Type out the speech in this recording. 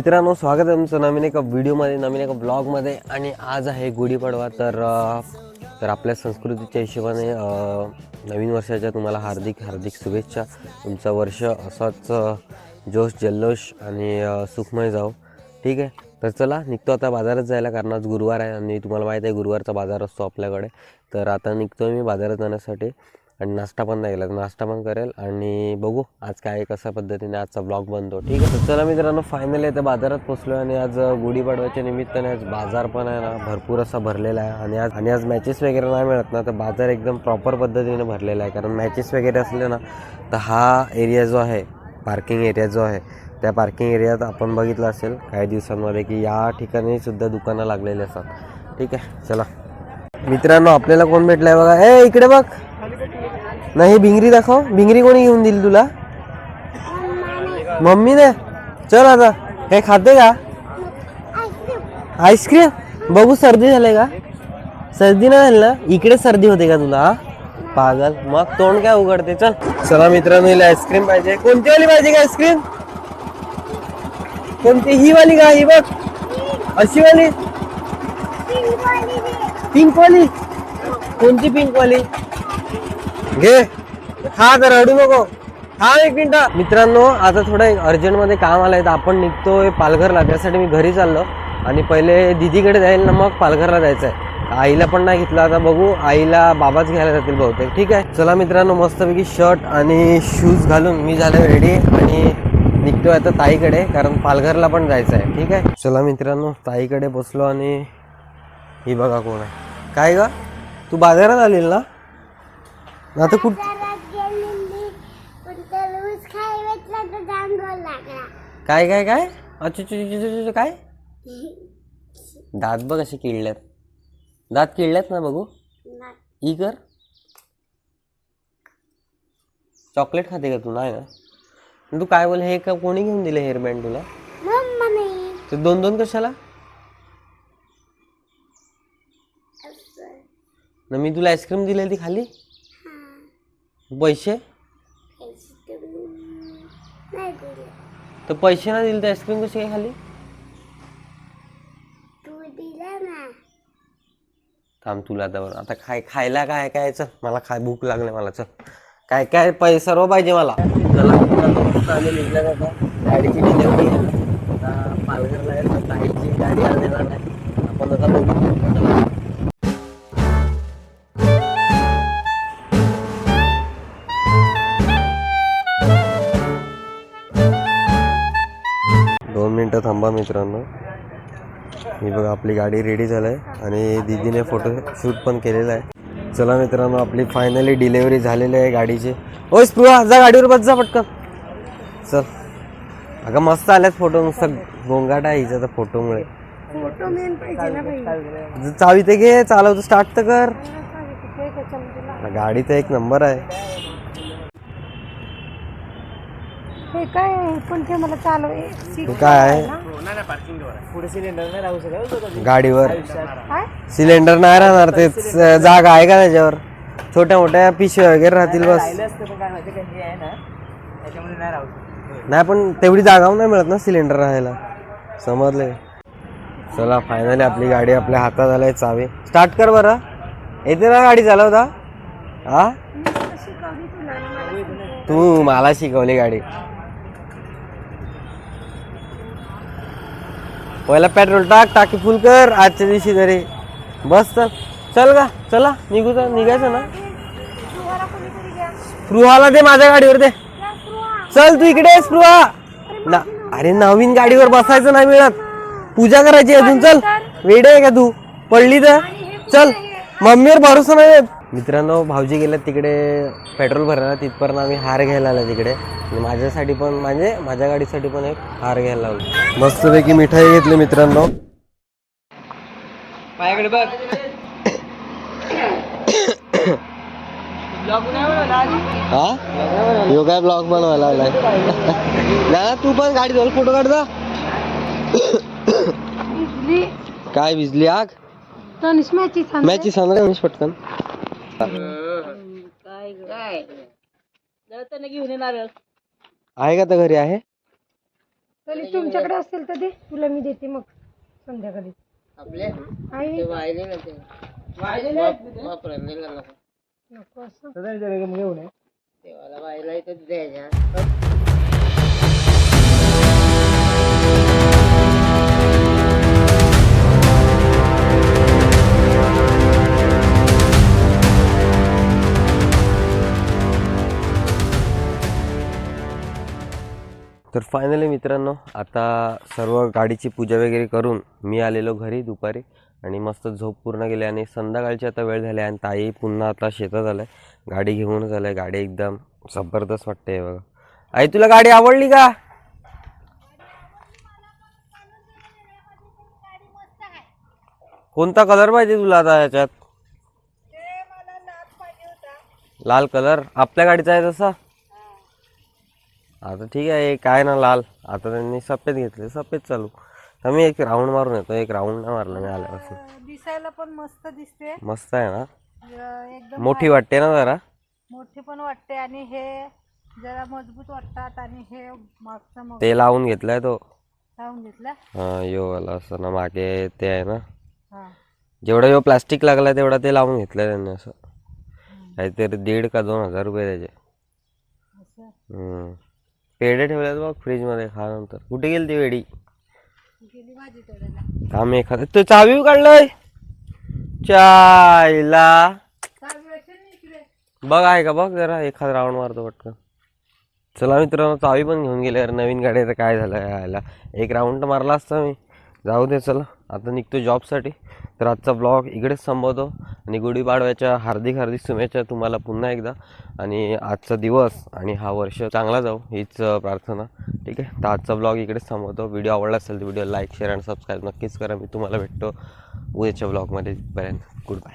मित्रांनो, स्वागत आहे तुमचं नवीन एका व्हिडिओमध्ये, नवीन एका ब्लॉगमध्ये. आणि आज आहे गुढीपाडवा. तर आपल्या संस्कृतीच्या हिशोबाने नवीन वर्षाच्या तुम्हाला हार्दिक हार्दिक शुभेच्छा. तुमचं वर्ष असंच जोश जल्लोष आणि सुखमय जाओ. ठीक आहे, तर चला निघतो आता बाजारात जायला, कारण आज गुरुवार आहे आणि तुम्हाला माहीत आहे गुरुवारचा बाजार असतो आपल्याकडे. तर आता निघतो मी बाजारात जाण्यासाठी आणि नाश्ता पण नाही केला, नाश्ता पण करेल आणि बघू आज काय कशा पद्धतीने आजचा ब्लॉग बनतो. ठीक आहे, तर चला मित्रांनो, फायनली आता बाजारात पोचलो आणि आज गुढीपाडव्याच्या निमित्ताने आज बाजार पण आहे ना भरपूर असा भरलेला आहे. आणि आज मॅचेस वगैरे नाही मिळत ना, तर बाजार एकदम प्रॉपर पद्धतीने भरलेला आहे. कारण मॅचेस वगैरे असले ना तर हा एरिया जो आहे, पार्किंग एरिया जो आहे, त्या पार्किंग एरियात आपण बघितलं असेल काही दिवसांमध्ये की या ठिकाणी सुद्धा दुकानं लागलेली असतात. ठीक आहे, चला मित्रांनो, आपल्याला कोण भेटलं आहे बघा. ए इकडे बघ, नाही भिंगरी दाखव. भिंगरी कोणी घेऊन दिली तुला? मम्मीने. चल आता काही खाते का? आईस्क्रीम. बघू सर्दी झाले का? सर्दी नाही झाली ना? इकडे सर्दी होते का तुला? पागल, मग तोंड काय उघडते. चल चला मित्रांनो, हिला आईस्क्रीम पाहिजे. कोणती वाली पाहिजे का आईस्क्रीम? कोणती? ही वाली का? ही बघ, अशी वाली, पिंक वाली. कोणती पिंक वाली? घे, खा, तर रडू नको. हा एक मिनिट मित्रांनो, आता थोडं अर्जंटमध्ये काम आलंय तर आपण निघतोय पालघरला. त्यासाठी मी घरी चाललो आणि पहिले दीदीकडे जाईल ना, मग पालघरला जायचं आहे. आईला पण नाही घेतलं, आता बघू, आईला बाबाच घ्यायला जातील बहुतेक. ठीक आहे, चला मित्रांनो, मस्तपैकी शर्ट आणि शूज घालून मी झालो रेडी आणि निघतोय आता ताईकडे, कारण पालघरला पण जायचं आहे. ठीक आहे, चला मित्रांनो, ताईकडे बसलो आणि ही बघा कोण आहे. काय ग, तू बाजारात आलेल ना? आता कुठ काय काय काय? अच्छा काय? दात बघ असे किडल्यात, दात किडल्यात ना, बघू. ई कर. चॉकलेट खाते का तू? नाही ना. तू काय बोल, हे का कोणी घेऊन दिले हेअरबँड तुला? तर दोन दोन कशाला? ना मी तुला आईस्क्रीम दिली ती खाली. पैसे तर पैसे नाही दिले तर आईस्क्रीम कशी काय खाली? थांब, तुला आता खायला काय काय? चल, मला भूक लागले मला. चल, काय काय सर्व पाहिजे मला. चला निघल्या जाता, गाडीची डिलिव्हरी पालघरला आहे. ताईची गाडी आलेला नाही, आपण आता बघू. 2 मिनटं थांबा मित्रांनो. ही बघा आपली गाडी रेडी झाली आहे आणि दीदीने फोटोशूट पण केलेला आहे. चला मित्रांनो, आपली फायनली डिलेवरी झालेली आहे गाडीची. ओय स्पृहा, जा गाडीवर बस, जा पटकन. चल अगं, मस्त आल्यात फोटो. नुसतं गोंगाट आहे हिचा तर फोटोमुळे. चावी ते घे, चालवतो, स्टार्ट तर कर. गाडी तर एक नंबर आहे. हे काय पण ते मला काय आहे गाडीवर? सिलेंडर नाही राहणार, ते जागा आहे का त्याच्यावर? छोट्या मोठ्या पिशव्या वगैरे राहतील बस. नाही पण तेवढी जागा नाही मिळत ना सिलेंडर राहायला, समजले? चला फायनली आपली गाडी आपल्या हातात आलाय. चावी स्टार्ट कर बरं. येते ना गाडी चालवता? हा, तू मला शिकवली गाडी. पहिला पेट्रोल टाक, टाकी फुल कर आजच्या दिवशी तरी. बस चल, चल का, चला निघायचं ना. स्पृहाला दे, माझ्या गाडीवर दे. चल तू इकडे स्पृहा ना. अरे नवीन गाडीवर बसायचं नाही मिळत, पूजा करायची अजून. चल, वेडे आहे का तू? पडली तर चल, मम्मीवर भरोसा नाही. मित्रांनो, भाऊजी गेले तिकडे पेट्रोल भरायला, तिथपर्यंत आम्ही हार घ्यायला आला तिकडे. माझ्यासाठी पण, म्हणजे माझ्या गाडीसाठी पण एक हार घ्यायला लावलो. मस्तपैकी मिठाई घेतली मित्रांनो. माझ्याकडे बघ. हा, यो काय ब्लॉग बनवायला आलाय ना? तू पण गाडी धुवायला फोटो काढ जा. काय भिजली आग? मॅची सांग रे पटकन. आहे का तर घरी? आहे तरी तुमच्याकडे असेल तर दे, तुला मी देते मग संध्याकाळी. आपले आई ते वाहिले ना ते वापरलेलं नको. नको असं. तेव्हाला वाहिला इथं द्यायच्या. तर फायनली मित्रांनो, आता सर्व गाडीची पूजा वगैरे करून मी आलेलो घरी दुपारी आणि मस्त झोप पूर्ण केली आणि संध्याकाळची आता वेळ झाली आणि ताई पुन्हा आता शेतात आलाय, गाडी घेऊनच आलाय. गाडी एकदम जबरदस्त वाटते बघा. आई तुला गाडी आवडली का? कोणता कलर पाहिजे तुला आता याच्यात? लाल कलर आपल्या गाडीचा आहे तसा. आता ठीक आहे, काय ना लाल. आता त्यांनी सफेद घेतले, सफेद चालू. तर मी एक राऊंड मारून येतो. एक राऊंड नाही मारला मी आल्यापासून. दिसायला पण मस्त दिसते, मस्त आहे ना, एकदम मोठी वाटते ना जरा. मोठी पण वाटते आणि हे जरा मजबूत वाटतात आणि हे मागचं मग ते लावून घेतलाय तो. लावून घेतला. हा यो वाला असं ना मागे ते आहे ना, हा जेवढा यो प्लास्टिक लागलाय तेवढा ते लावून घेतलंय त्यांनी. असं काहीतरी 1,500 का 2,000 रुपये त्याचे. असं पेढे ठेवल्यात बघ फ्रीजमध्ये, खा नंतर. कुठे गेली ती वेडी? गेली भाजी तोडायला. थांब एखादं. तू चावी काढलंय चायला. बघ आहे का बघ जरा, एखादा राऊंड मारतो पटकन. चला मित्रांनो, चावी पण घेऊन गेले. अरे नवीन गाडी तर काय झालं यायला. एक राऊंड तर मारला असता मी. जाऊ दे, चला आता निघतो जॉबसाठी. तर आजचा ब्लॉग इकडेच संपवतो आणि गुढीपाडव्याच्या हार्दिक हार्दिक शुभेच्छा तुम्हाला पुन्हा एकदा. आणि आजचा दिवस आणि हा वर्ष चांगला जाऊ हीच प्रार्थना. ठीक आहे, तर आजचा ब्लॉग इकडेच संपवतो. व्हिडिओ आवडला असेल तर व्हिडिओ लाईक शेअर आणि सबस्क्राईब नक्कीच करा. मी तुम्हाला भेटतो उद्याच्या ब्लॉगमध्ये. पर्यंत गुड बाय.